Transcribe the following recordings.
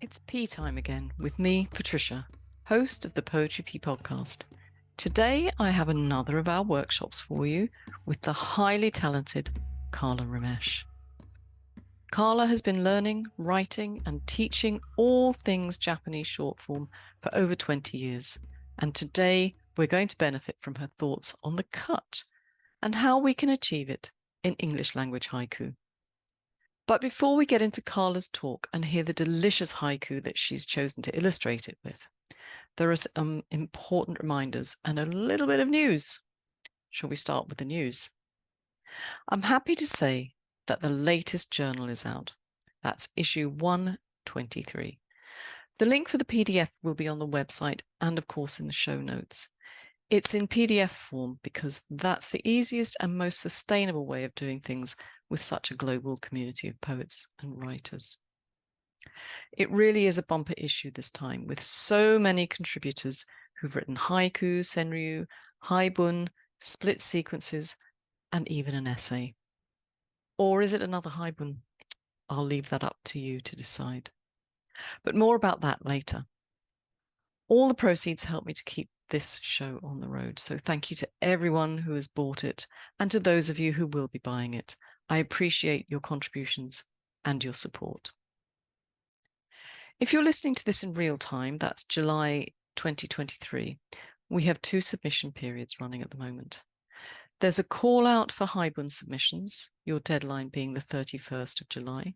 It's P time again with me, Patricia, host of the Poetry P podcast. Today I have another of our workshops for you with the highly talented Kala Ramesh. Kala has been learning, writing and teaching all things Japanese short form for over 20 years. And today we're going to benefit from her thoughts on the cut and how we can achieve it in English language haiku. But before we get into Kala's talk and hear the delicious haiku that she's chosen to illustrate it with, there are some important reminders and a little bit of news. Shall we start with the news? I'm happy to say that the latest journal is out. That's issue 123. The link for the PDF will be on the website and, of course, in the show notes. It's in PDF form because that's the easiest and most sustainable way of doing things with such a global community of poets and writers. It really is a bumper issue this time, with so many contributors who've written haiku, senryu, haibun, split sequences, and even an essay. Or is it another haibun? I'll leave that up to you to decide. But more about that later. All the proceeds help me to keep this show on the road. So thank you to everyone who has bought it and to those of you who will be buying it. I appreciate your contributions and your support. If you're listening to this in real time, that's July 2023, we have 2 submission periods running at the moment. There's a call out for haibun submissions, your deadline being the 31st of July.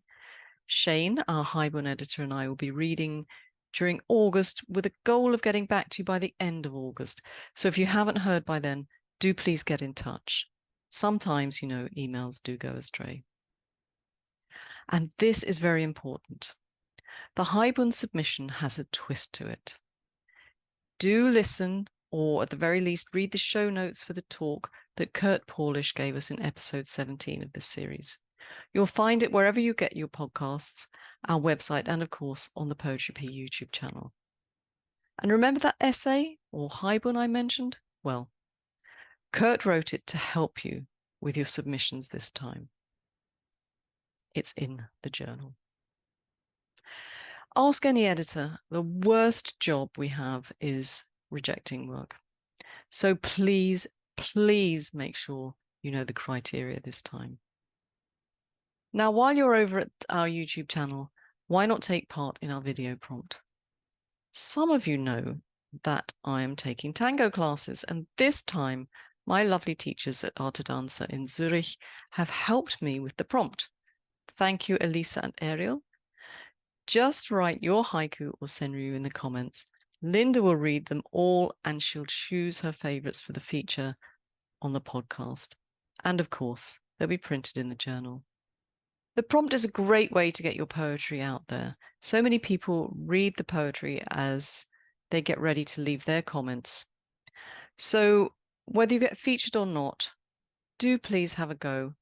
Shane, our haibun editor, and I will be reading during August with a goal of getting back to you by the end of August. So if you haven't heard by then, do please get in touch. Sometimes, emails do go astray. And this is very important. The haibun submission has a twist to it. Do listen, or at the very least, read the show notes for the talk that Kurt Paulish gave us in episode 17 of this series. You'll find it wherever you get your podcasts, our website, and of course on the Poetry P YouTube channel. And remember that essay or haibun I mentioned? Well, Kurt wrote it to help you with your submissions this time. It's in the journal. Ask any editor, the worst job we have is rejecting work. So please, please make sure you know the criteria this time. Now, while you're over at our YouTube channel, why not take part in our video prompt? Some of you know that I am taking tango classes, and this time my lovely teachers at Arte Danza in Zurich have helped me with the prompt. Thank you, Elisa and Ariel. Just write your haiku or senryu in the comments. Linda will read them all and she'll choose her favorites for the feature on the podcast. And of course, they'll be printed in the journal. The prompt is a great way to get your poetry out there. So many people read the poetry as they get ready to leave their comments. So whether you get featured or not, do please have a go.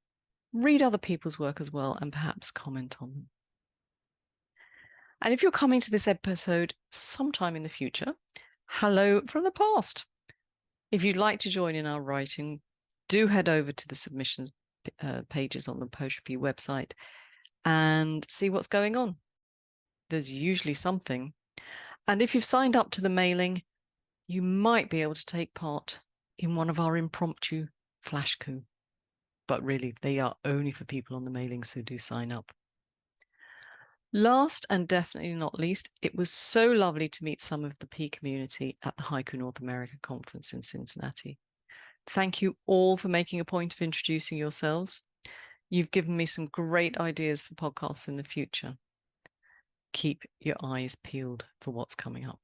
Read other people's work as well and perhaps comment on them. And if you're coming to this episode sometime in the future, hello from the past. If you'd like to join in our writing, do head over to the submissions pages on the Poetry P website and see what's going on. There's usually something. And if you've signed up to the mailing, you might be able to take part in one of our impromptu flash coup. But really, they are only for people on the mailing, so do sign up. Last and definitely not least, it was so lovely to meet some of the P community at the Haiku North America conference in Cincinnati. Thank you all for making a point of introducing yourselves. You've given me some great ideas for podcasts in the future. Keep your eyes peeled for what's coming up.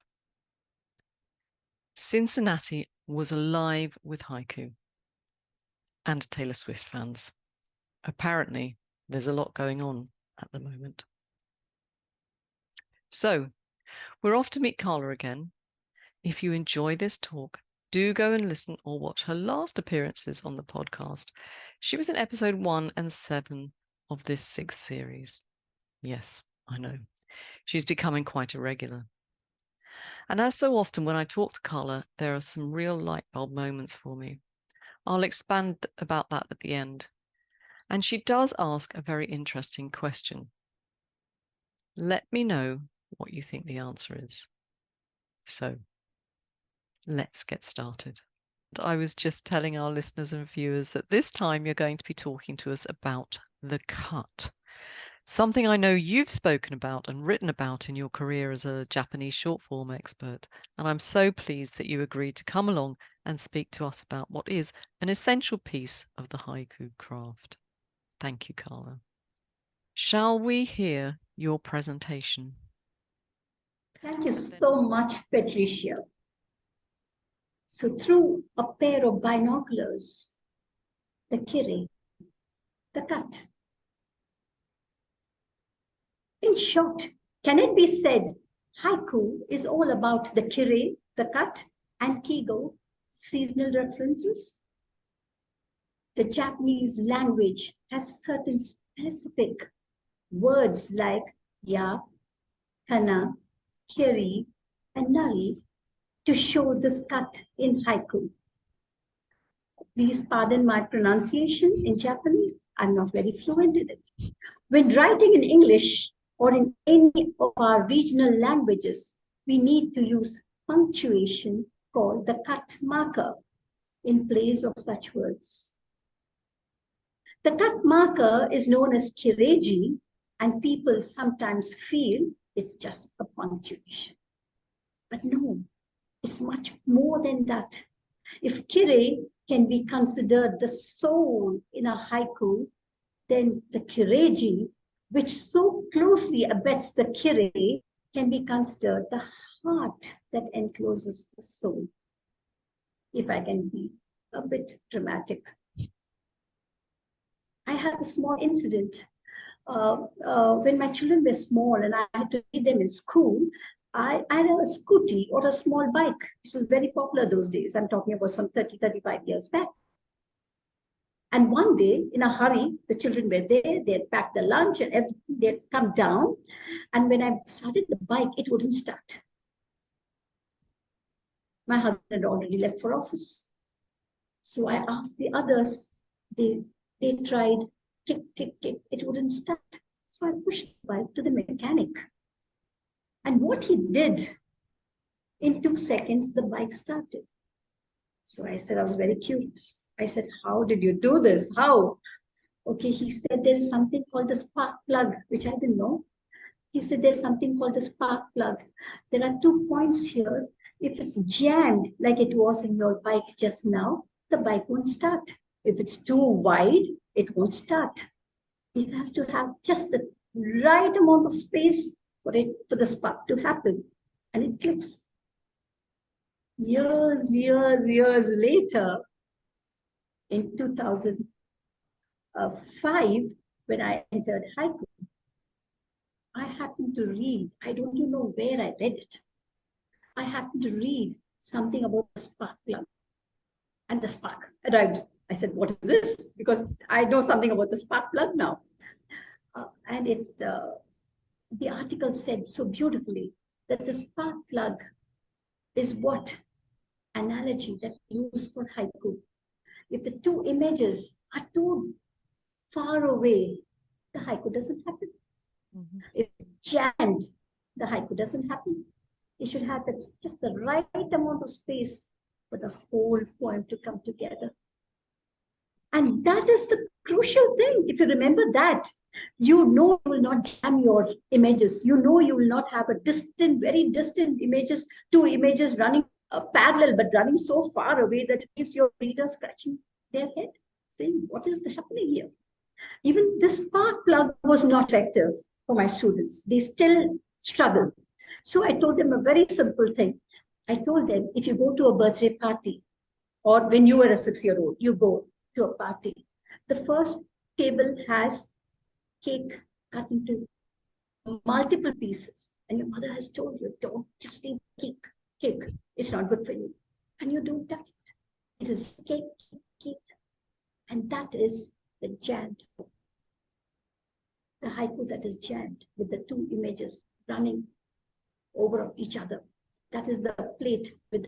Cincinnati was alive with haiku and Taylor Swift fans. Apparently, there's a lot going on at the moment. So, we're off to meet Kala again. If you enjoy this talk, do go and listen or watch her last appearances on the podcast. She was in episode 1 and 7 of this 6th series. Yes, I know. She's becoming quite a regular. And as so often when I talk to Kala, there are some real light bulb moments for me. I'll expand about that at the end. And she does ask a very interesting question. Let me know what you think the answer is. So let's get started. I was just telling our listeners and viewers that this time you're going to be talking to us about the cut. Something I know you've spoken about and written about in your career as a Japanese short form expert. And I'm so pleased that you agreed to come along and speak to us about what is an essential piece of the haiku craft. Thank you, Kala. Shall we hear your presentation? Thank you so much, Patricia. So through a pair of binoculars, the kire, the cut. In short, can it be said haiku is all about the kire, the cut, and kigo, seasonal references? The Japanese language has certain specific words like ya, kana, kiri, and nari to show this cut in haiku. Please pardon my pronunciation in Japanese. I'm not very fluent in it. When writing in English or in any of our regional languages, we need to use punctuation called the cut marker in place of such words. The cut marker is known as kireji, and people sometimes feel it's just a punctuation. But no, it's much more than that. If kire can be considered the soul in a haiku, then the kireji, which so closely abets the kire, can be considered the heart that encloses the soul. If I can be a bit dramatic. I had a small incident. When my children were small and I had to read them in school, I had a scooty or a small bike, which was very popular those days. I'm talking about some 30, 35 years back. And one day, in a hurry, the children were there, they had packed the lunch and everything, they had come down. And when I started the bike, it wouldn't start. My husband had already left for office. So I asked the others, they tried, kick, it wouldn't start. So I pushed the bike to the mechanic. And what he did, in 2 seconds, the bike started. So I said, I was very curious. I said, how did you do this? How? Okay, he said, there's something called the spark plug, which I didn't know. He said, there's something called the spark plug. There are 2 points here. If it's jammed, like it was in your bike just now, the bike won't start. If it's too wide, it won't start. It has to have just the right amount of space for the spark to happen. And it clicks. Years later, in 2005, when I entered Haiku, I happened to read, I don't even know where I read it. I happened to read something about the spark plug. And the spark arrived. I said, what is this? Because I know something about the spark plug now. And the article said so beautifully that the spark plug is what analogy that we use for haiku. If the 2 images are too far away, the haiku doesn't happen. Mm-hmm. If it's jammed, the haiku doesn't happen. It should have just the right amount of space for the whole poem to come together. And that is the crucial thing. If you remember that, you know you will not jam your images. You know you will not have a distant, very distant images, 2 images running parallel, but running so far away that it leaves your reader scratching their head, saying, what is happening here? Even this spark plug was not effective for my students. They still struggle. So I told them a very simple thing. I told them, if you go to a birthday party, or when you were a 6-year-old, you go to a party, the first table has cake cut into multiple pieces, and your mother has told you, don't just eat cake. It's not good for you. And you don't touch it. It is cake. And that is the jammed. The haiku that is jammed with the 2 images running over each other. That is the plate with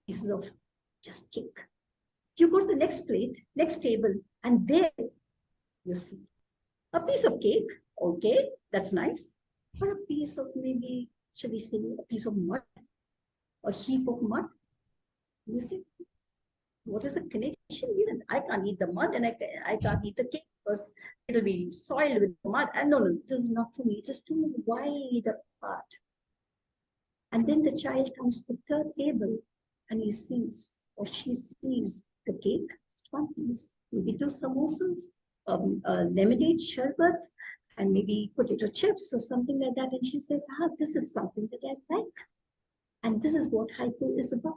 pieces of just cake. You go to the next plate, next table, and there you see a piece of cake. Okay, that's nice. or a piece of maybe, should we say, a piece of mud, a heap of mud. You see, what is the connection here? I can't eat the mud and I can't eat the cake because it'll be soiled with mud. And no, this is not for me. It is too wide apart. And then the child comes to the third table and he sees or she sees the cake, just one piece, maybe two samosas, lemonade, sherbet, and maybe potato chips or something like that. And she says, this is something that I like. And this is what haiku is about.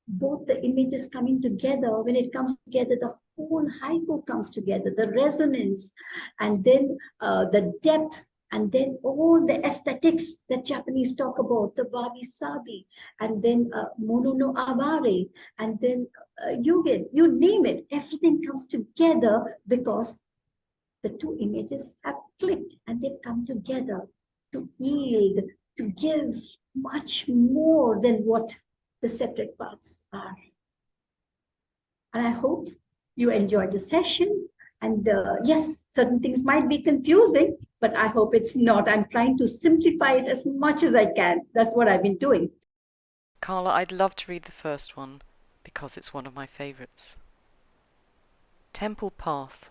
Both the images coming together, when it comes together, the whole haiku comes together, the resonance, and then the depth, and then all the aesthetics that Japanese talk about, the wabi-sabi, and then mono no aware, and then yugen, you name it, everything comes together because the two images have clicked and they've come together to yield, to give much more than what the separate parts are. And I hope you enjoyed the session. And yes, certain things might be confusing, but I hope it's not. I'm trying to simplify it as much as I can. That's what I've been doing. Kala, I'd love to read the first one because it's one of my favourites. Temple path.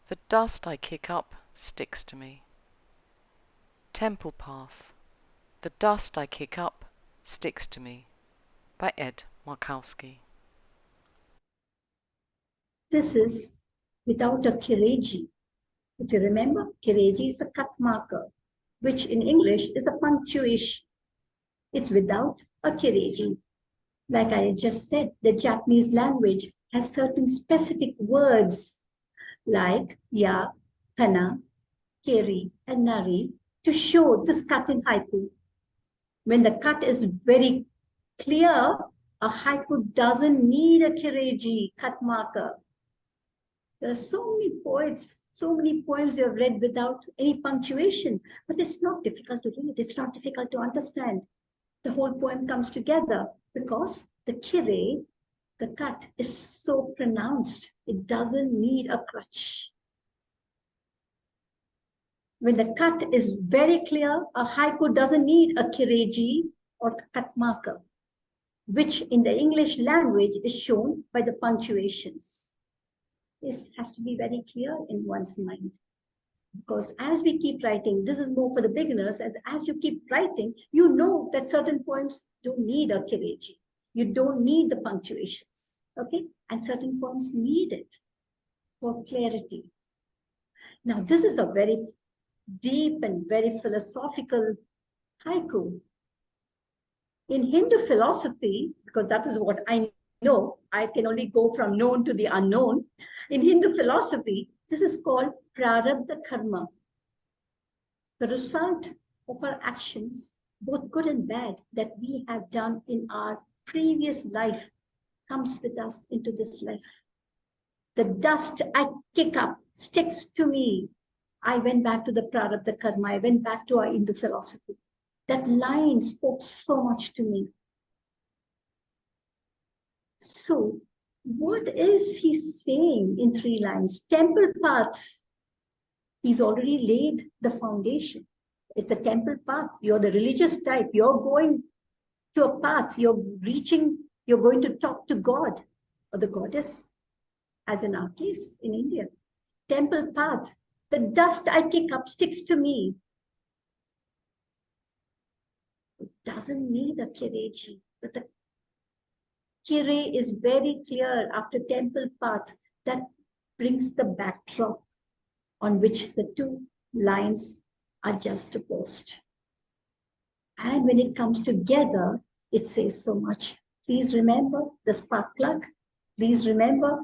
The dust I kick up sticks to me. Temple path. The dust I kick up sticks to me. By Ed Markowski. This is without a kireji. If you remember, kireji is a cut marker, which in English is a punctuation. It's without a kireji. Like I just said, the Japanese language has certain specific words like ya, kana, kiri, and nari to show this cut in haiku. When the cut is very clear, a haiku doesn't need a kireji cut marker. There are so many poets, so many poems you have read without any punctuation, but it's not difficult to read. It's not difficult to understand. The whole poem comes together because the kire, the cut, is so pronounced. It doesn't need a crutch. When the cut is very clear, a haiku doesn't need a kireji or cut marker, which in the English language is shown by the punctuations. This has to be very clear in one's mind. Because as we keep writing, this is more for the beginners, as you keep writing, you know that certain poems don't need a kireji. You don't need the punctuations, okay? And certain poems need it for clarity. Now, this is a very deep and very philosophical haiku. In Hindu philosophy, because that is what I know, I can only go from known to the unknown. In Hindu philosophy, this is called prarabdha karma. The result of our actions, both good and bad, that we have done in our previous life comes with us into this life. The dust I kick up sticks to me. I went back to the prarabdha karma. I went back to our Hindu philosophy. That line spoke so much to me. So, what is he saying in 3 lines? Temple paths. He's already laid the foundation. It's a temple path. You're the religious type. You're going to a path. You're going to talk to God or the goddess, as in our case in India. Temple path. The dust I kick up sticks to me. It doesn't need a kireji, but the kire is very clear after temple path that brings the backdrop on which the 2 lines are juxtaposed. And when it comes together, it says so much. Please remember the spark plug. Please remember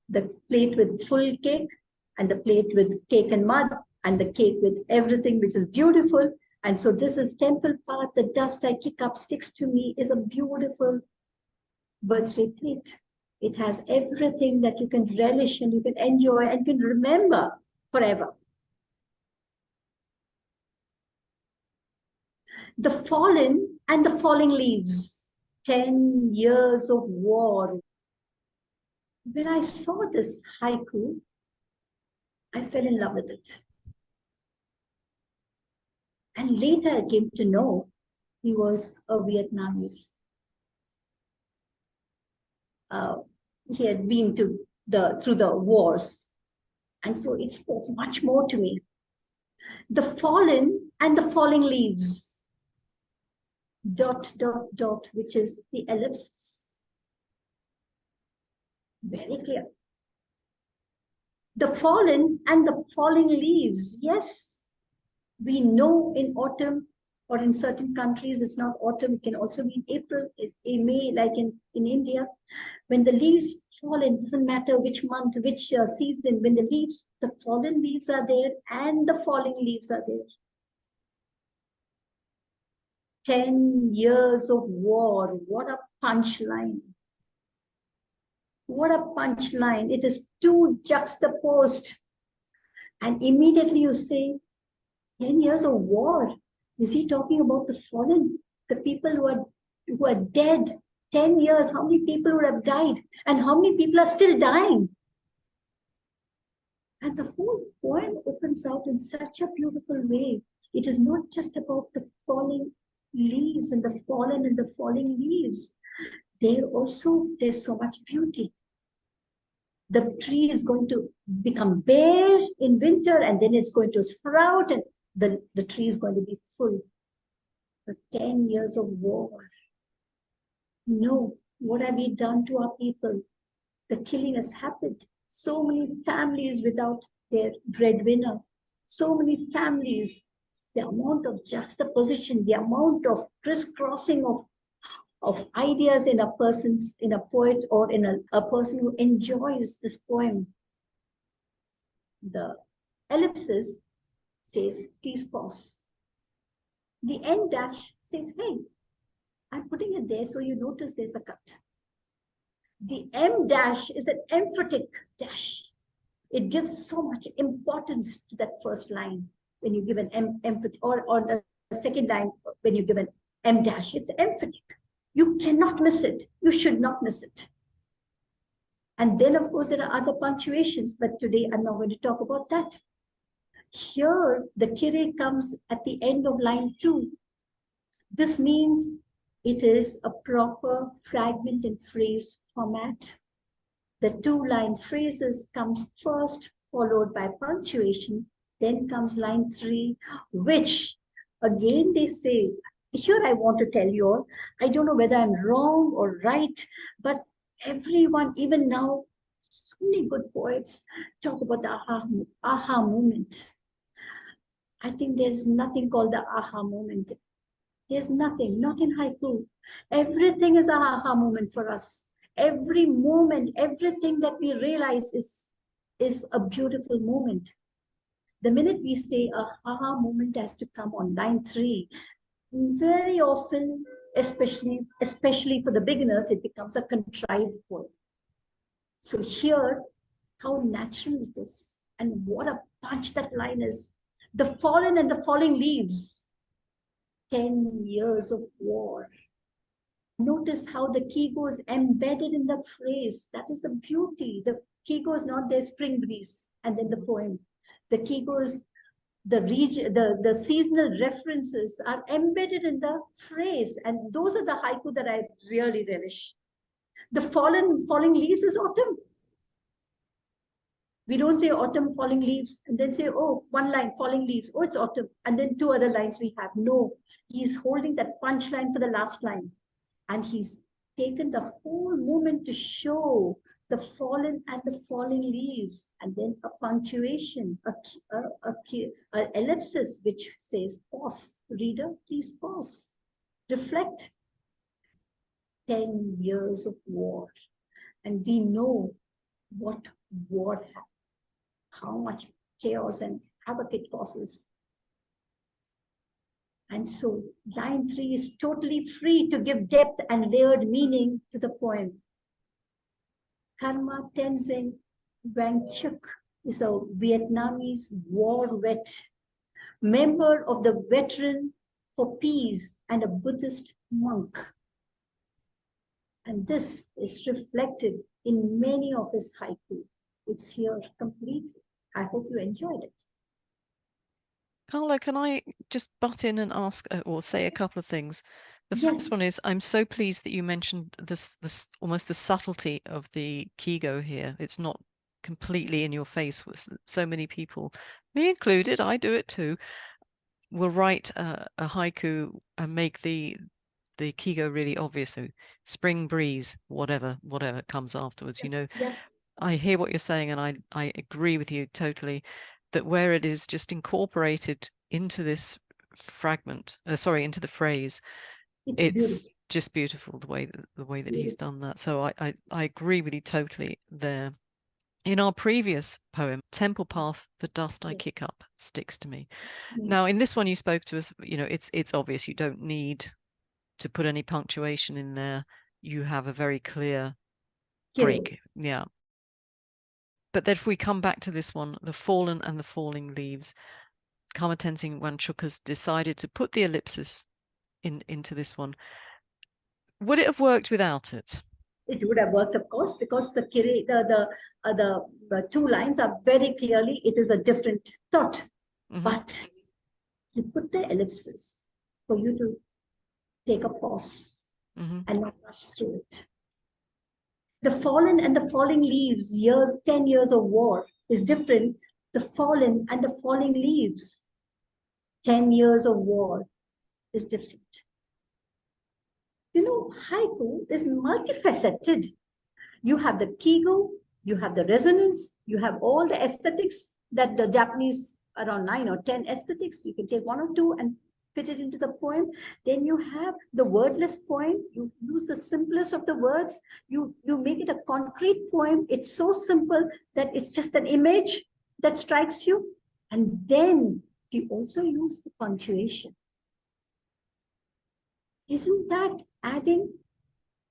the plate with full cake and the plate with cake and mud and the cake with everything which is beautiful. And so this is temple path. The dust I kick up sticks to me is a beautiful birthday plate. It has everything that you can relish and you can enjoy and can remember forever. The fallen and the falling leaves, 10 years of war. When I saw this haiku, I fell in love with it. And later I came to know he was a Vietnamese. He had been through the wars. And so it spoke much more to me. The fallen and the falling leaves. Dot, dot, dot, which is the ellipsis. Very clear. The fallen and the falling leaves. Yes, we know in autumn or in certain countries, it's not autumn, it can also be in April, in May, like in India. When the leaves fall, it doesn't matter which month, which season, when the fallen leaves are there and the falling leaves are there. 10 years of war. What a punchline. What a punchline. It is too juxtaposed. And immediately you say, 10 years of war. Is he talking about the fallen? The people who are dead? 10 years, how many people would have died? And how many people are still dying? And the whole poem opens out in such a beautiful way. It is not just about the falling leaves and the fallen and the falling leaves. There's so much beauty. The tree is going to become bare in winter, and then it's going to sprout, and the tree is going to be full. But 10 years of war. No, what have we done to our people? The killing has happened. So many families without their breadwinner. So many families. The amount of juxtaposition, the amount of crisscrossing of ideas in a poet, or in a person who enjoys this poem. The ellipsis says, please pause. The end dash says, hey, I'm putting it there so you notice there's a cut. The M dash is an emphatic dash. It gives so much importance to that first line when you give an emphatic, or on the second line when you give an M dash. It's emphatic. You cannot miss it. You should not miss it. And then, of course, there are other punctuations, but today I'm not going to talk about that. Here, the kire comes at the end of line 2. This means it is a proper fragment and phrase format. The 2-line phrases comes first, followed by punctuation. Then comes line 3, which again they say, here I want to tell you all, I don't know whether I'm wrong or right, but everyone, even now, so many good poets talk about the aha moment. I think there's nothing called the aha moment. There's nothing, not in haiku. Everything is an aha moment for us. Every moment, everything that we realize is a beautiful moment. The minute we say a aha moment has to come on line 3, very often, especially for the beginners, it becomes a contrived poem. So here, how natural it is, and what a punch that line is. The fallen and the falling leaves. 10 years of war. Notice how the kigo is embedded in the phrase. That is the beauty. The kigo is not their spring breeze and then the poem. The kigo is the seasonal references are embedded in the phrase, and those are the haiku that I really relish. The falling leaves is autumn. We don't say autumn falling leaves and then say, oh, one line falling leaves, oh, it's autumn, and then 2 other lines we have. No, he's holding that punchline for the last line, and he's taken the whole moment to show the fallen and the falling leaves, and then a punctuation, a ellipsis, which says pause. Reader, please pause. Reflect. 10 years of war. And we know what war has, how much chaos and havoc it causes. And so line 3 is totally free to give depth and layered meaning to the poem. Karma Tenzin Wangchuk is a Vietnamese war vet, member of the Veteran for Peace, and a Buddhist monk. And this is reflected in many of his haiku. It's here completely. I hope you enjoyed it. Carla, can I just butt in and ask or say a couple of things? The first Yes, one is I'm so pleased that you mentioned this almost the subtlety of the Kigo here. It's not completely in your face with so many people, me included, I do it too, will write a haiku and make the Kigo really obvious. So spring breeze, whatever comes afterwards, yeah, you know. yeah, I hear what you're saying, and I agree with you totally that where it is just incorporated into this fragment, into the phrase, it's it's beautiful, just beautiful the way that he's beautiful. done that. So I agree with you totally there. In our previous poem, Temple Path, the dust I Yes, kick up sticks to me. me. Now, in this one, you spoke to us, you know, it's obvious you don't need to put any punctuation in there. You have a very clear Kiri. break. Yeah. But then if we come back to this one, the fallen and the falling leaves, Karma Tenzin Wanchuk has decided to put the ellipsis into this one. Would it have worked without it? It would have worked, of course, because the kiri, the two lines are very clearly, it is a different thought. Mm-hmm. But you put the ellipsis for you to take a pause Mm-hmm. and not rush through it. The fallen and the falling leaves, 10 years of war is different. The fallen and the falling leaves, 10 years of war is different. You know, haiku is multifaceted. You have the kigo, you have the resonance, you have all the aesthetics that the Japanese, around 9 or 10 aesthetics, you can take one or two and fit it into the poem. Then you have the wordless poem. You use the simplest of the words. You make it a concrete poem. It's so simple that it's just an image that strikes you. And then you also use the punctuation. Isn't that adding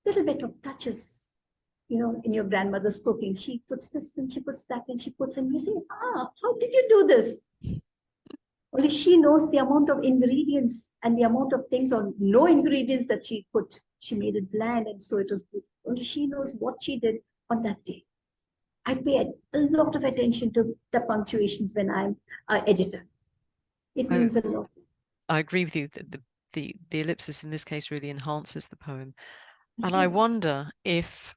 a little bit of touches? You know, in your grandmother's cooking, she puts this and she puts that and she puts, and you say, how did you do this? Only she knows the amount of ingredients and the amount of things or no ingredients that she put. She made it bland and so it was good. Only she knows what she did on that day. I pay a lot of attention to the punctuations when I'm an editor. It I, means a lot. I agree with you that the ellipsis in this case really enhances the poem. And I Yes, wonder if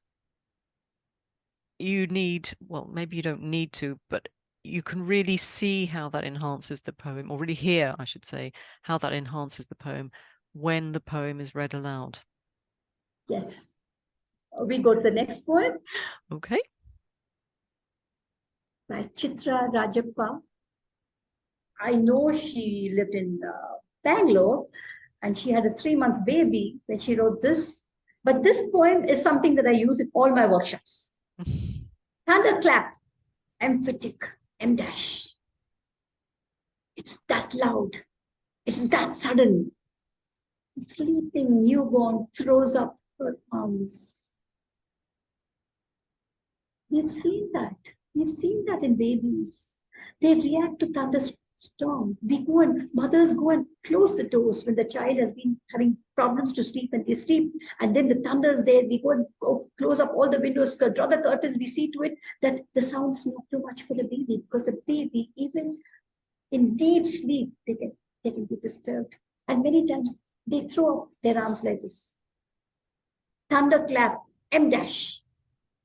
you need, well, maybe you don't need to, but you can really see how that enhances the poem, or really hear, I should say, how that enhances the poem when the poem is read aloud. yes. We go to the next poem Okay. by Chitra Rajappa. I know she lived in Bangalore and she had a 3-month baby when she wrote this. But this poem is something that I use in all my workshops. Thunderclap, emphatic, M dash. It's that loud. It's that sudden. The sleeping newborn throws up her arms. We've seen that. We've seen that in babies. They react to thunderstorm. Mothers go and close the doors when the child has been having problems to sleep and they sleep. And then the thunder's there. We go close up all the windows, draw the curtains. We see to it that the sound is not too much for the baby because the baby, even in deep sleep, they can be disturbed. And many times they throw up their arms like this. Thunderclap, M dash,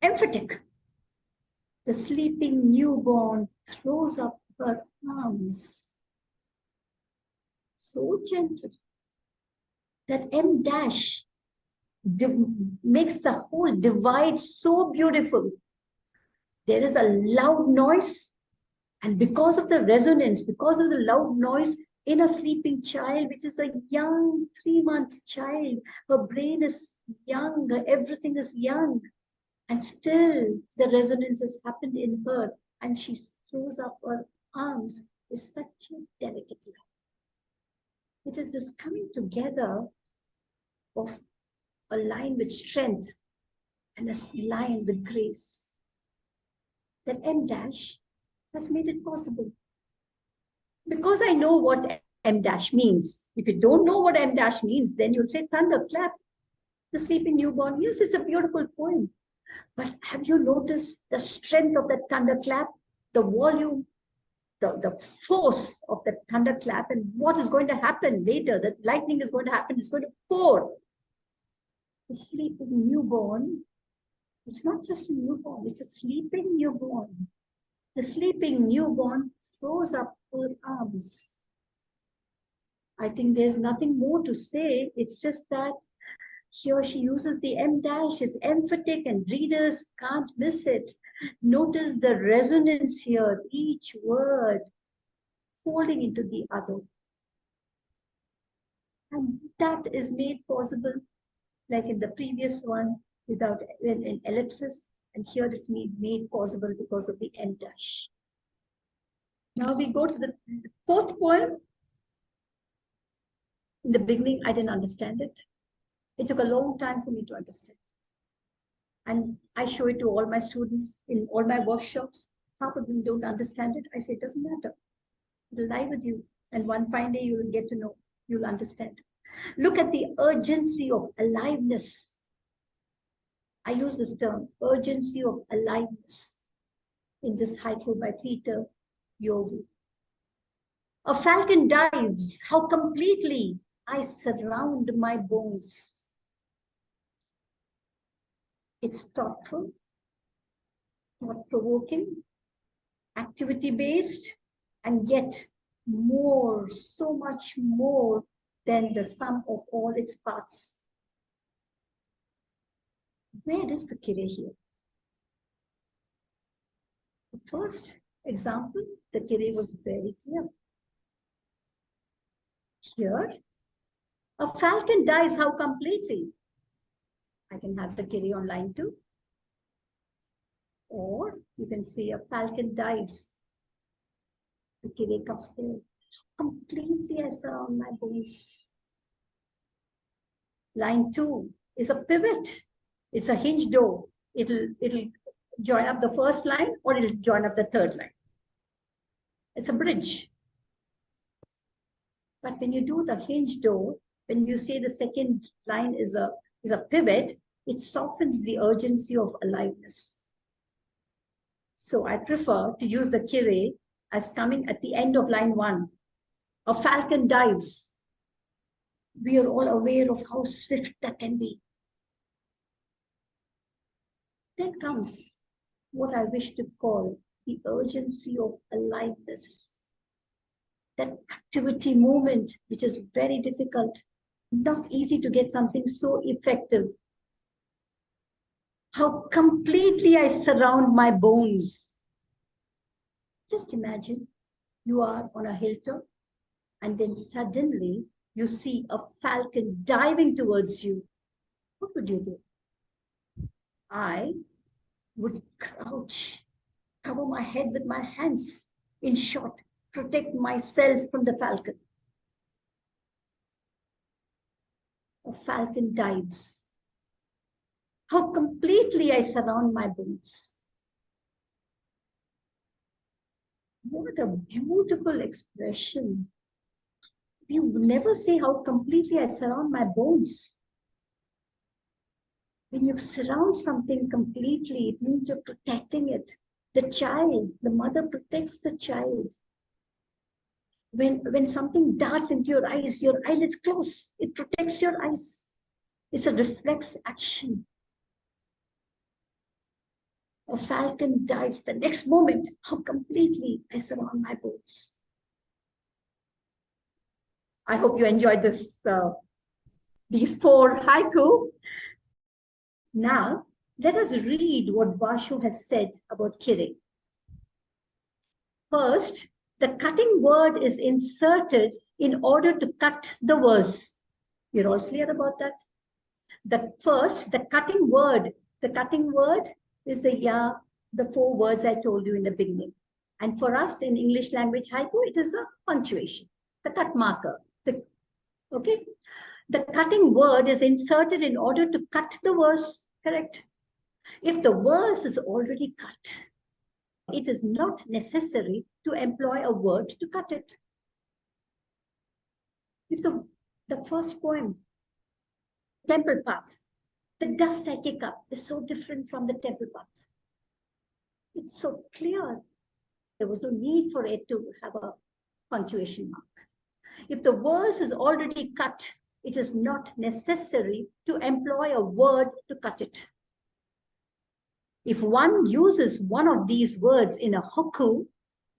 emphatic. The sleeping newborn throws up her arms. So gentle. That M dash makes the whole divide so beautiful. There is a loud noise, and because of the resonance, because of the loud noise in a sleeping child, which is a young 3-month child, her brain is young, everything is young, and still the resonance has happened in her, and she throws up her arms is such a delicate love. It is this coming together of a line with strength and a line with grace that M dash has made it possible. Because I know what M dash means. If you don't know what M dash means, then you'll say Thunderclap, the sleeping newborn. Yes, it's a beautiful poem. But have you noticed the strength of that thunderclap, the volume, the force of the thunderclap and what is going to happen later. The lightning is going to happen. It's going to pour. The sleeping newborn, it's not just a newborn, it's a sleeping newborn. The sleeping newborn throws up her arms. I think there's nothing more to say. It's just that here she uses the M dash, it's emphatic and readers can't miss it. Notice the resonance here, each word folding into the other. And that is made possible, like in the previous one, without an ellipsis. And here it's made possible because of the M dash. Now we go to the fourth poem. In the beginning, I didn't understand it. It took a long time for me to understand. And I show it to all my students in all my workshops. Half of them don't understand it. I say, it doesn't matter. It'll lie with you. And one fine day you will get to know, you'll understand. Look at the urgency of aliveness. I use this term, urgency of aliveness, in this haiku by Peter Yogi. A falcon dives, how completely I surround my bones. It's thoughtful, thought-provoking, activity-based, and yet more, so much more than the sum of all its parts. Where is the kire here? The first example, the kire was very clear. Here, a falcon dives, how completely? I can have the kire on line 2. Or you can say a falcon dives. The kire comes there. Completely I surround my bones. Line 2 is a pivot. It's a hinge door. It'll join up the first line or it'll join up the third line. It's a bridge. But when you do the hinge door, when you say the second line is a pivot, it softens the urgency of aliveness. So I prefer to use the kire as coming at the end of line 1. A falcon dives. We are all aware of how swift that can be. Then comes what I wish to call the urgency of aliveness. That activity moment, which is very difficult, not easy to get something so effective. How completely I surround my bones. Just imagine you are on a hilltop and then suddenly you see a falcon diving towards you. What would you do? I would crouch, cover my head with my hands, in short, protect myself from the falcon. A falcon dives. How completely I surround my bones. What a beautiful expression. You never say how completely I surround my bones. When you surround something completely, it means you're protecting it. The child, the mother protects the child. When something darts into your eyes, your eyelids close. It protects your eyes. It's a reflex action. A falcon dives the next moment. How completely I surround my bones. I hope you enjoyed these 4 haiku. Now, let us read what Basho has said about kire. First, the cutting word is inserted in order to cut the verse. You're all clear about that? The cutting word is the 4 words I told you in the beginning. And for us in English language haiku, it is the punctuation, the cut marker. Okay? The cutting word is inserted in order to cut the verse, correct? If the verse is already cut, it is not necessary to employ a word to cut it. If the first poem, temple paths, the dust I kick up is so different from the temple paths. It's so clear. There was no need for it to have a punctuation mark. If the verse is already cut, it is not necessary to employ a word to cut it. If one uses one of these words in a haiku,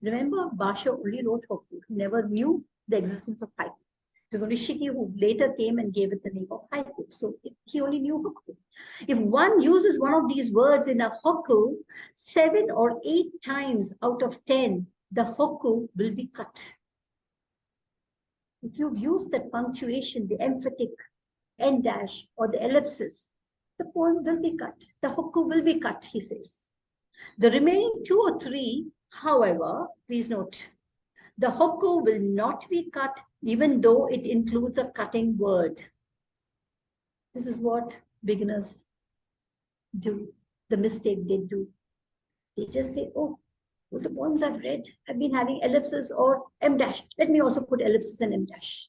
remember, Basho only wrote haiku. He never knew the existence of haiku. It was only Shiki who later came and gave it the name of haiku. So he only knew haiku. If one uses one of these words in a haiku, 7 or 8 times out of 10, the haiku will be cut. If you've used that punctuation, the emphatic, end dash, or the ellipsis, the poem will be cut. The haiku will be cut, he says. The remaining 2 or 3, however, please note, the haiku will not be cut even though it includes a cutting word. This is what beginners do, the mistake they do. They just say, oh, well, the poems I've read have been having ellipsis or M dash. Let me also put ellipsis and M dash.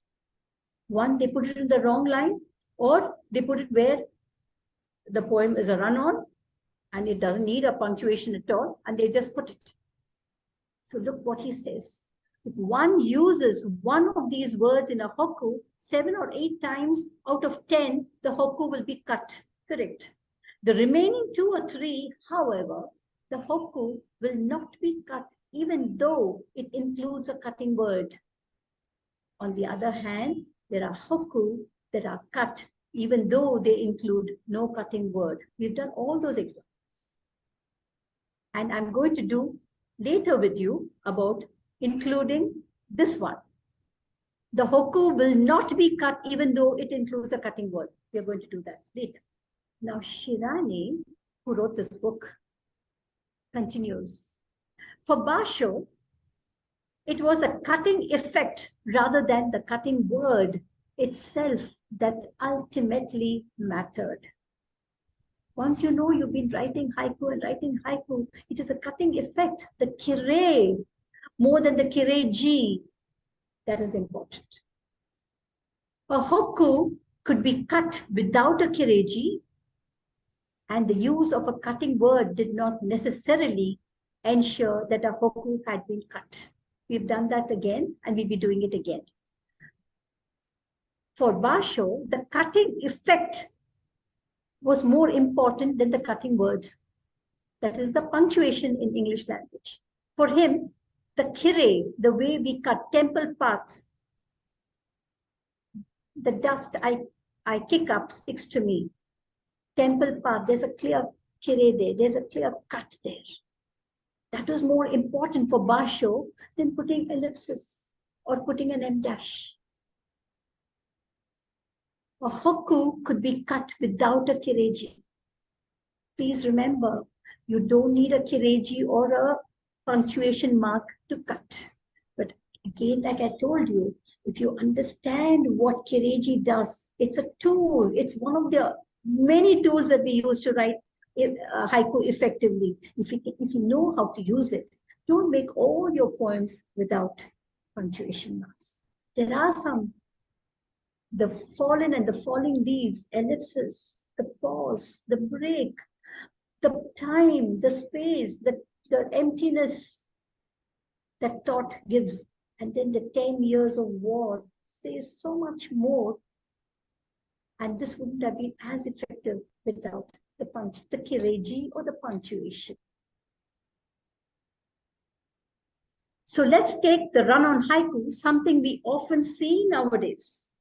One, they put it in the wrong line, or they put it where the poem is a run-on and it doesn't need a punctuation at all, and they just put it. So look what he says. If one uses one of these words in a haiku, 7 or 8 times out of 10, the haiku will be cut. Correct. The remaining 2 or 3, however, the haiku will not be cut, even though it includes a cutting word. On the other hand, there are haiku that are cut, even though they include no cutting word. We've done all those examples. And I'm going to do later with you about including this one. The haiku will not be cut even though it includes a cutting word. We're going to do that later. Now, Shirani, who wrote this book, continues. For Basho, it was a cutting effect rather than the cutting word itself that ultimately mattered. Once you know you've been writing haiku, it is a cutting effect, the kire, more than the kireji, that is important. A haiku could be cut without a kireji, and the use of a cutting word did not necessarily ensure that a haiku had been cut. We've done that again, and we'll be doing it again. For Basho, the cutting effect was more important than the cutting word. That is the punctuation in English language. For him, the kire, the way we cut temple path, the dust I kick up sticks to me. Temple path, there's a clear kire there, there's a clear cut there. That was more important for Basho than putting ellipsis or putting an M dash. A haiku could be cut without a kireji. Please remember, you don't need a kireji or a punctuation mark to cut. But again, like I told you, if you understand what kireji does, it's a tool. It's one of the many tools that we use to write haiku effectively. If you know how to use it, don't make all your poems without punctuation marks. There are some. The fallen and the falling leaves, ellipses, the pause, the break, the time, the space, the emptiness that thought gives, and then the 10 years of war says so much more. And this wouldn't have been as effective without the kireji or the punctuation. So let's take the run-on haiku, something we often see nowadays.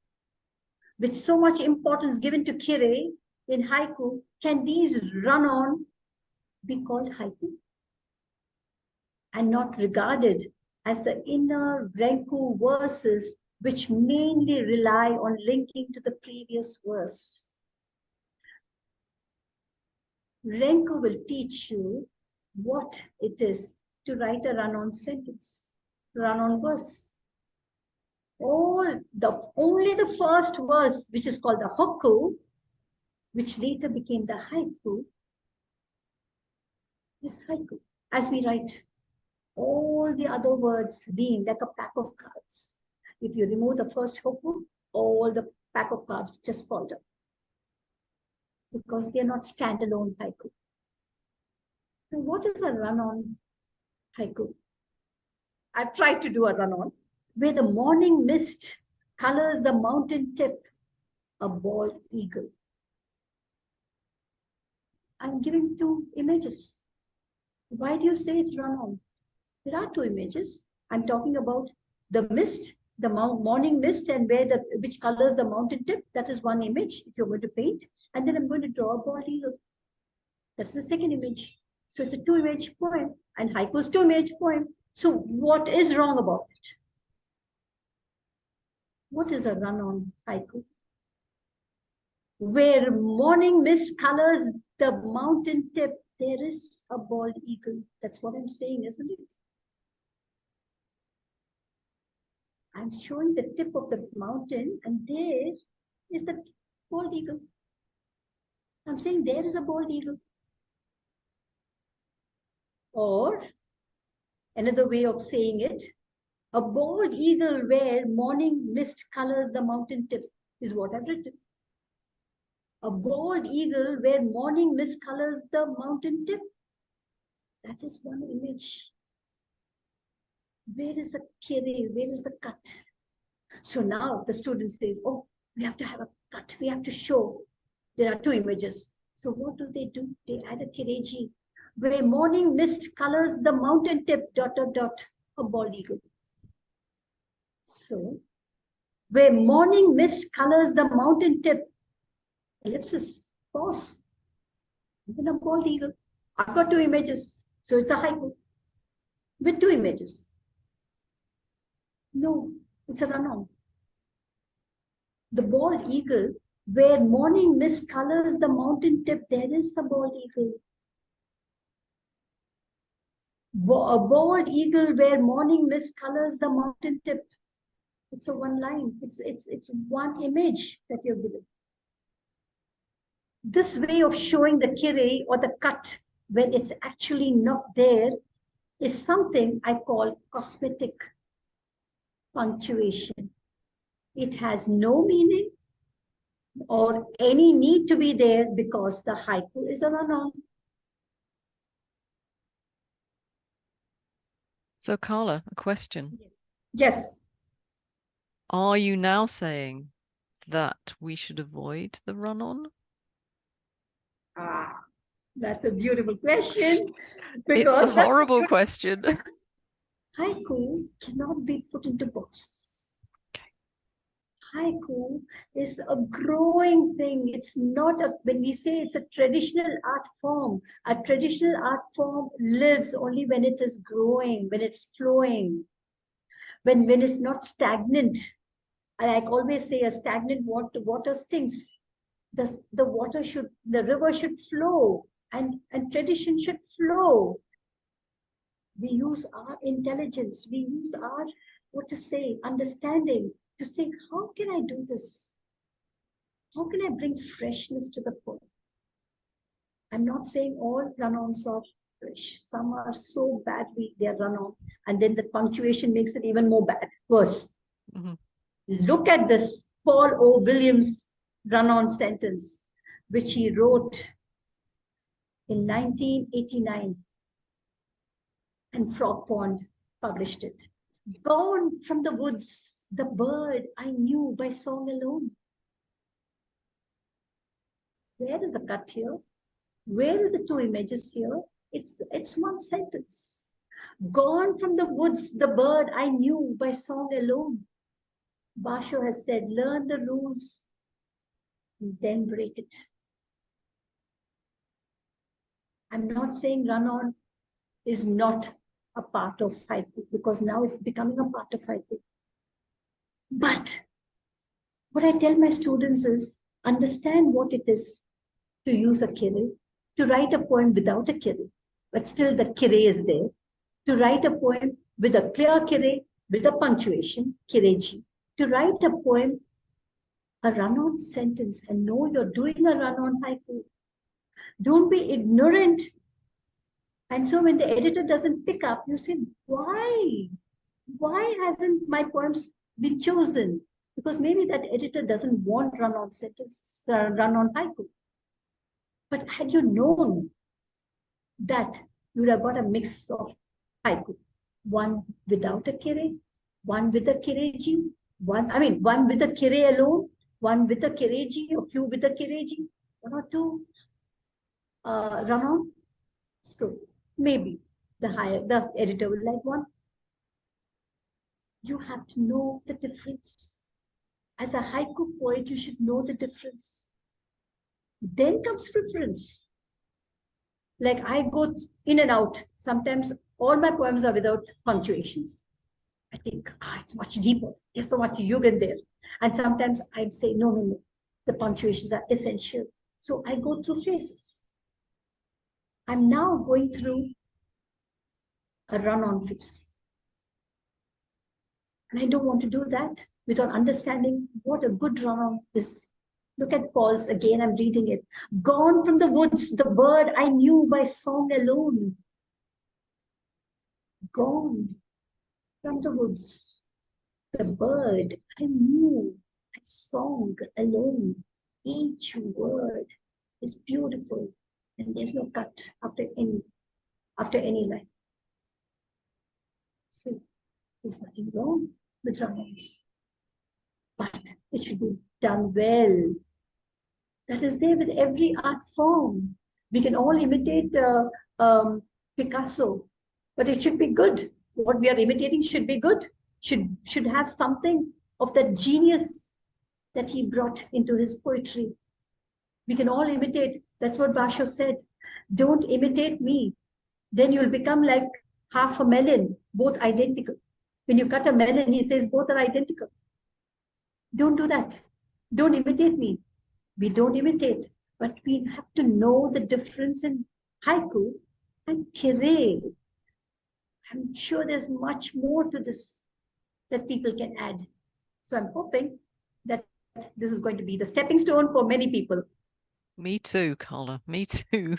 With so much importance given to kire in haiku, can these run-on be called haiku and not regarded as the inner renku verses which mainly rely on linking to the previous verse? Renku will teach you what it is to write a run-on sentence, run-on verse. Only the first verse, which is called the haiku, which later became the haiku, is haiku. As we write, all the other words being like a pack of cards. If you remove the first haiku, all the pack of cards just fall down, because they are not standalone haiku. So what is a run-on haiku? I've tried to do a run-on, where the morning mist colors the mountain tip, a bald eagle. I'm giving two images. Why do you say it's run-on? There are two images. I'm talking about the mist, the morning mist, and which colors the mountain tip. That is one image if you're going to paint. And then I'm going to draw a bald eagle. That's the second image. So it's a two-image poem, and haiku is two-image poem. So what is wrong about it? What is a run-on haiku? Where morning mist colors the mountain tip, there is a bald eagle. That's what I'm saying, isn't it? I'm showing the tip of the mountain, and there is the bald eagle. I'm saying there is a bald eagle. Or another way of saying it, a bald eagle where morning mist colors the mountain tip is what I've written. A bald eagle where morning mist colors the mountain tip. That is one image. Where is the kire? Where is the cut? So now the student says, oh, we have to have a cut. We have to show. There are two images. So what do? They add a kireji, where morning mist colors the mountain tip, ... a bald eagle. So where morning mist colors the mountain tip, ellipsis, pause, then a bald eagle. I've got two images. So it's a haiku with two images. No, it's a run-on. The bald eagle, where morning mist colors the mountain tip, there is a bald eagle. A bald eagle where morning mist colors the mountain tip. It's a one line. It's one image that you're given. This way of showing the kire or the cut when it's actually not there is something I call cosmetic punctuation. It has no meaning or any need to be there because the haiku is a run-on. So Kala, a question. Yes. Are you now saying that we should avoid the run-on? Ah, that's a beautiful question. It's a horrible question. Haiku cannot be put into boxes. Okay. Haiku is a growing thing. It's not when we say it's a traditional art form lives only when it is growing, when it's flowing, when it's not stagnant. I always say a stagnant water stinks. The river should flow, and tradition should flow. We use our intelligence, we use our, understanding to say, how can I do this? How can I bring freshness to the poem? I'm not saying all run-ons are fresh. Some are so badly they're run-on, and then the punctuation makes it even more bad, worse. Mm-hmm. Look at this Paul O. Williams run-on sentence, which he wrote in 1989, and Frog Pond published it. Gone from the woods, the bird I knew by song alone. Where is the cut here? Where is the two images here? It's one sentence. Gone from the woods, the bird I knew by song alone. Basho has said, learn the rules, and then break it. I'm not saying run-on is not a part of haiku, because now it's becoming a part of haiku. But what I tell my students is, understand what it is to use a kire, to write a poem without a kire, but still the kire is there. To write a poem with a clear kire, with a punctuation, kireji. To write a poem, a run-on sentence, and know you're doing a run-on haiku. Don't be ignorant. And so when the editor doesn't pick up, you say, why? Why hasn't my poems been chosen? Because maybe that editor doesn't want run-on sentences, run-on haiku. But had you known that, you would have got a mix of haiku. one without a kire, one with a kireji, one with a kire alone, one with a kireji, a few with a kireji, one or two run on. So maybe the editor will like one. You have to know the difference. As a haiku poet, you should know the difference. Then comes preference. Like I go in and out. Sometimes all my poems are without punctuations. I think, it's much deeper. There's so much yoga in there. And sometimes I'd say, no, no, no. The punctuations are essential. So I go through phases. I'm now going through a run-on phase. And I don't want to do that without understanding what a good run-on is. Look at Paul's again, I'm reading it. Gone from the woods, the bird I knew by song alone. Gone from the woods, the bird I knew by song alone. Each word is beautiful, and there's no cut after any line. So there's nothing wrong with run-ons, but it should be done well. That is there with every art form. We can all imitate Picasso, but it should be good. What we are imitating should be good, should have something of that genius that he brought into his poetry. We can all imitate. That's what Basho said. Don't imitate me. Then you'll become like half a melon, both identical. When you cut a melon, he says both are identical. Don't do that. Don't imitate me. We don't imitate, but we have to know the difference in haiku and kire. I'm sure there's much more to this that people can add. So I'm hoping that this is going to be the stepping stone for many people. Me too, Kala. Me too.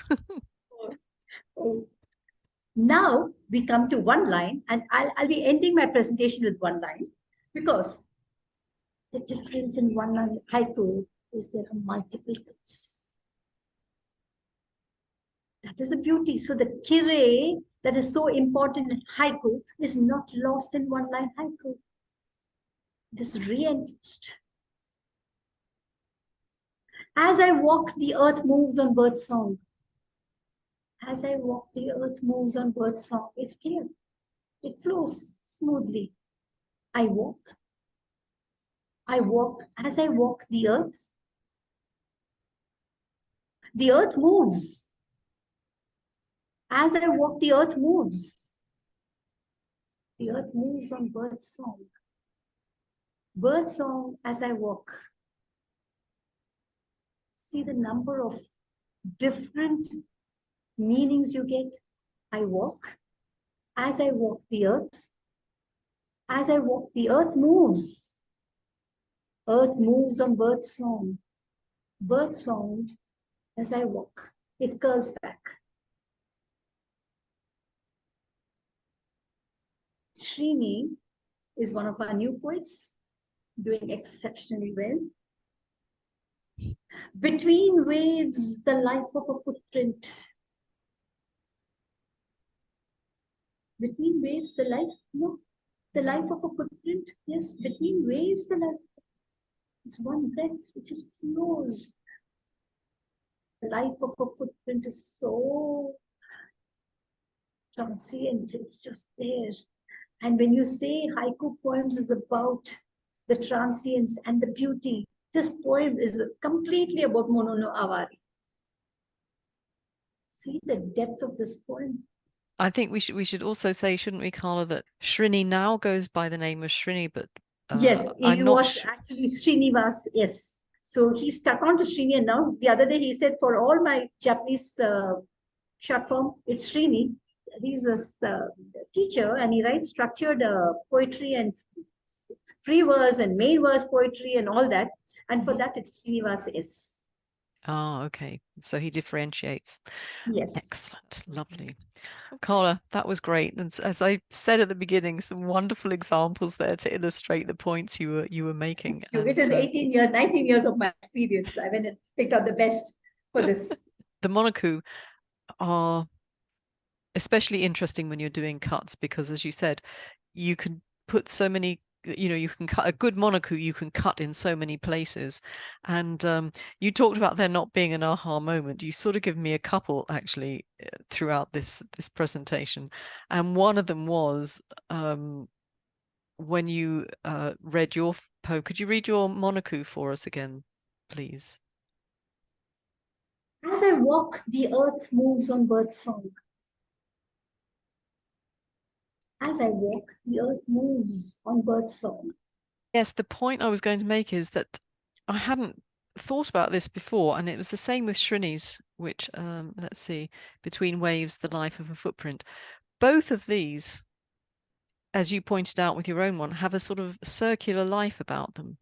Now we come to one line, and I'll be ending my presentation with one line, because the difference in one line haiku is there are multiple cuts. That is the beauty. So the kire that is so important in haiku is not lost in one line haiku. It is reinforced. As I walk, the earth moves on bird song. As I walk, the earth moves on bird song. It's clear. It flows smoothly. I walk. As I walk, the earth moves. As I walk, the earth moves. The earth moves on bird song. Bird song as I walk. See the number of different meanings you get. I walk. As I walk, the earth. As I walk, the earth moves. Earth moves on bird song. Bird song as I walk. It curls back. Srini is one of our new poets, doing exceptionally well. Between waves, the life of a footprint. Between waves, the life, no, the life of a footprint. Yes, between waves, the life. It's one breath, it just flows. The life of a footprint is so transient, it's just there. And when you say haiku poems is about the transience and the beauty, this poem is completely about Monono Avari. See the depth of this poem. I think we should also say, shouldn't we, Kala, that Srini now goes by the name of Srini, but yes, he was actually Srinivas. Yes, so he stuck on to Srini, and now the other day he said, for all my Japanese short form, it's Srini. He's a teacher, and he writes structured poetry and free verse and main verse poetry and all that. And for that, it's Srinivas S. Oh, okay. So he differentiates. Yes. Excellent. Lovely. Kala, that was great. And as I said at the beginning, some wonderful examples there to illustrate the points you were making. It is 18 years, 19 years of my experience. I went and picked out the best for this. The monoku are especially interesting when you're doing cuts, because as you said, you can put so many, you can cut a good monoku, you can cut in so many places. And you talked about there not being an aha moment. You sort of given me a couple actually throughout this presentation, and one of them was when you read your poem. Could you read your monoku for us again, please? As I walk, the earth moves on birdsong. As I walk, the earth moves on birdsong. Yes, the point I was going to make is that I hadn't thought about this before, and it was the same with Shrini's, which, let's see, Between Waves, The Life of a Footprint. Both of these, as you pointed out with your own one, have a sort of circular life about them.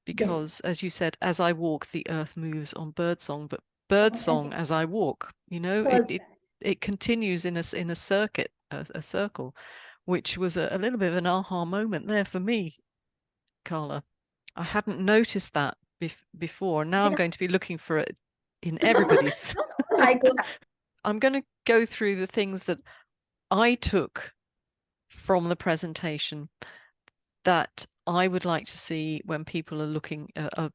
Because, Yes. as you said, as I walk, the earth moves on birdsong, but birdsong as I walk, it continues in a circuit, a circle, which was a little bit of an aha moment there for me, Kala. I hadn't noticed that before. Now I'm going to be looking for it in everybody's. I'm going to go through the things that I took from the presentation that I would like to see when people are looking,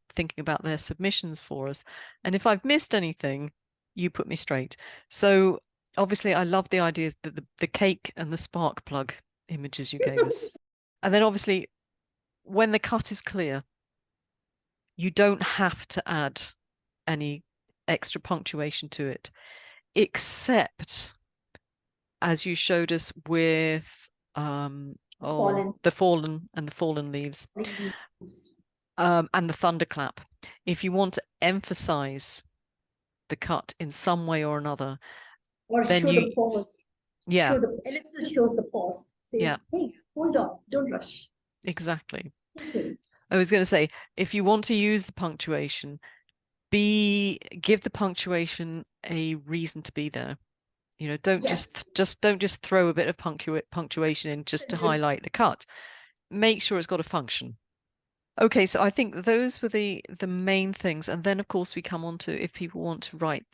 thinking about their submissions for us. And if I've missed anything, you put me straight. So obviously, I love the ideas that the cake and the spark plug images you gave us. And then obviously, when the cut is clear, you don't have to add any extra punctuation to it, except as you showed us with the fallen and the fallen leaves, and the thunderclap. If you want to emphasize the cut in some way or another, or then show the pause. Yeah. Show the ellipsis shows the pause. Says, Yeah. Hey, hold on, don't rush. Exactly. Okay. I was going to say, if you want to use the punctuation, give the punctuation a reason to be there. Don't just throw a bit of punctuation in just to highlight the cut. Make sure it's got a function. Okay, so I think those were the main things, and then of course we come on to if people want to write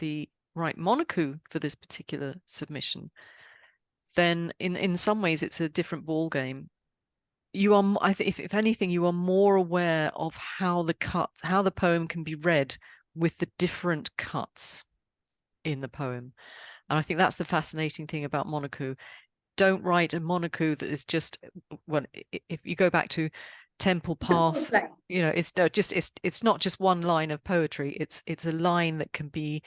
monoku for this particular submission, then in some ways it's a different ball game. You are, I think, if anything, you are more aware of how the poem can be read with the different cuts in the poem. And I think that's the fascinating thing about monoku. Don't write a monoku that is just, well, if you go back to Temple Path, it's not just one line of poetry. It's a line that can be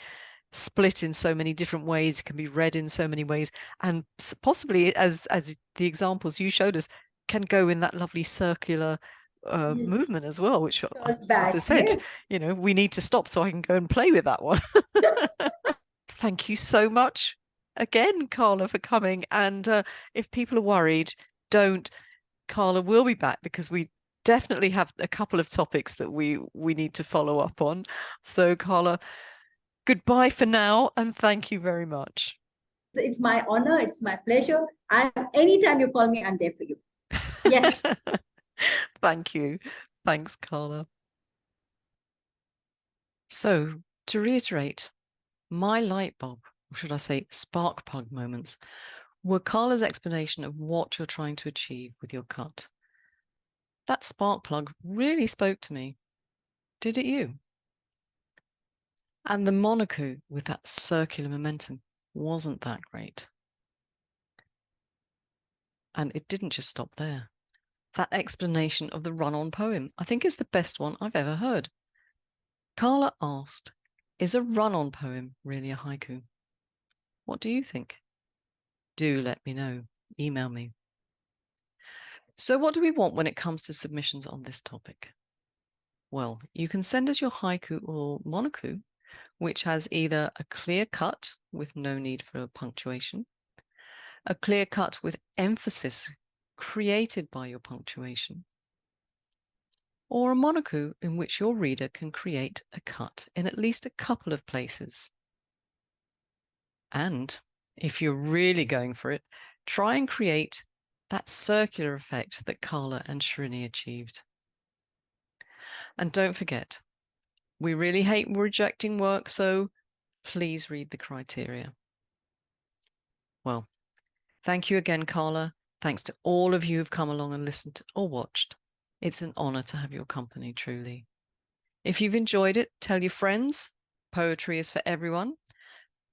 split in so many different ways, can be read in so many ways, and possibly, as the examples you showed us, can go in that lovely circular movement as well, which, as I said, we need to stop so I can go and play with that one. Thank you so much again, Kala, for coming. And if people are worried, don't. Kala will be back because we definitely have a couple of topics that we need to follow up on. So, Kala, goodbye for now, and thank you very much. It's my honor. It's my pleasure. Anytime you call me, I'm there for you. Yes. Thank you. Thanks, Kala. So, to reiterate, my light bulb, or should I say spark plug moments, were Kala's explanation of what you're trying to achieve with your cut. That spark plug really spoke to me. Did it you? And the monoku with that circular momentum wasn't that great. And it didn't just stop there. That explanation of the run-on poem, I think, is the best one I've ever heard. Kala asked, is a run-on poem really a haiku? What do you think? Do let me know. Email me. So what do we want when it comes to submissions on this topic? Well, you can send us your haiku or monoku, which has either a clear cut with no need for punctuation, a clear cut with emphasis created by your punctuation, or a monoku in which your reader can create a cut in at least a couple of places. And if you're really going for it, try and create that circular effect that Kala and Shrini achieved. And don't forget, we really hate rejecting work, so please read the criteria. Well, thank you again, Kala. Thanks to all of you who've come along and listened or watched. It's an honor to have your company, truly. If you've enjoyed it, tell your friends. Poetry is for everyone.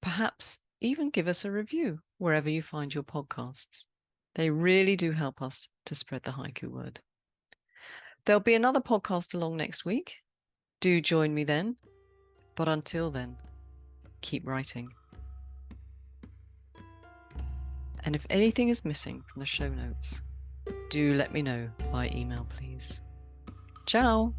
Perhaps even give us a review wherever you find your podcasts. They really do help us to spread the haiku word. There'll be another podcast along next week. Do join me then. But until then, keep writing. And if anything is missing from the show notes, do let me know by email, please. Ciao.